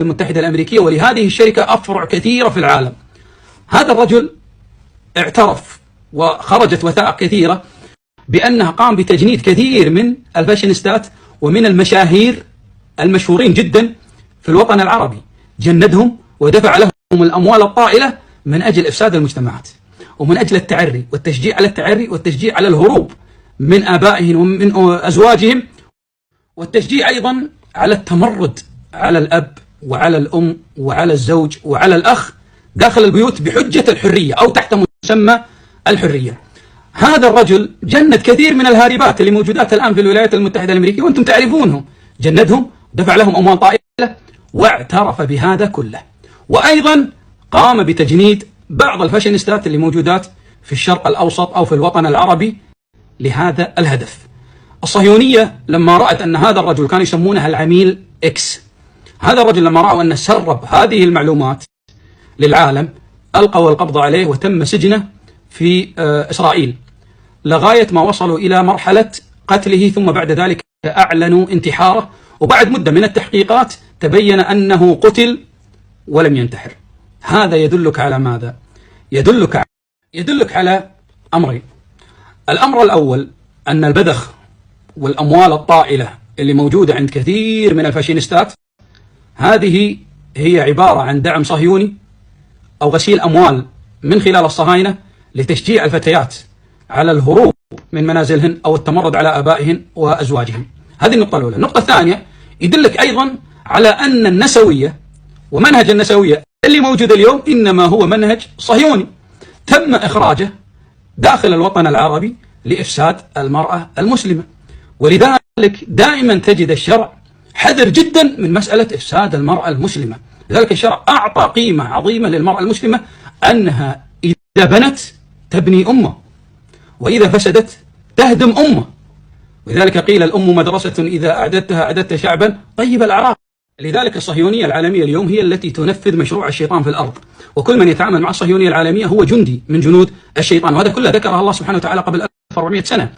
المتحدة الأمريكية، ولهذه الشركة أفرع كثيرة في العالم. هذا الرجل اعترف وخرجت وثائق كثيرة بأنه قام بتجنيد كثير من الفاشينيستات ومن المشاهير المشهورين جدا في الوطن العربي، جندهم ودفع لهم الأموال الطائلة من أجل إفساد المجتمعات ومن أجل التعري والتشجيع على التعري والتشجيع على الهروب من آبائهم ومن أزواجهم، والتشجيع أيضا على التمرد على الأب وعلى الأم وعلى الزوج وعلى الأخ داخل البيوت بحجة الحرية أو تحت مسمى الحرية. هذا الرجل جند كثير من الهاربات اللي موجودات الآن في الولايات المتحدة الأمريكية وأنتم تعرفونهم، جندهم، دفع لهم أموال طائلة، واعترف بهذا كله. وأيضا قام بتجنيد بعض الفاشينيستات اللي موجودات في الشرق الأوسط أو في الوطن العربي لهذا الهدف. الصهيونية لما رأت أن هذا الرجل كان يسمونه العميل إكس، هذا الرجل لما رأوا أن سرب هذه المعلومات للعالم ألقوا القبض عليه وتم سجنه في إسرائيل لغاية ما وصلوا إلى مرحلة قتله، ثم بعد ذلك أعلنوا انتحاره، وبعد مدة من التحقيقات تبين أنه قتل ولم ينتحر. هذا يدلك على ماذا؟ يدلك على أمرين. الأمر الأول أن البذخ والأموال الطائلة اللي موجودة عند كثير من الفاشينيستات هذه هي عبارة عن دعم صهيوني أو غسيل أموال من خلال الصهاينة لتشجيع الفتيات على الهروب من منازلهن أو التمرد على آبائهن وأزواجهن. هذه النقطة الأولى. النقطة الثانية يدلك أيضا على أن النسوية ومنهج النسوية اللي موجود اليوم إنما هو منهج صهيوني تم إخراجه داخل الوطن العربي لإفساد المرأة المسلمة. ولذلك دائما تجد الشرع حذر جدا من مسألة إفساد المرأة المسلمة. لذلك الشرع أعطى قيمة عظيمة للمرأة المسلمة أنها إذا بنت تبني أمة، وإذا فسدت تهدم أمة. ولذلك قيل الأم مدرسة إذا أعددتها أعددت شعبا طيب الأعراق. لذلك الصهيونية العالمية اليوم هي التي تنفذ مشروع الشيطان في الأرض، وكل من يتعامل مع الصهيونية العالمية هو جندي من جنود الشيطان، وهذا كله ذكره الله سبحانه وتعالى قبل 1400 سنة.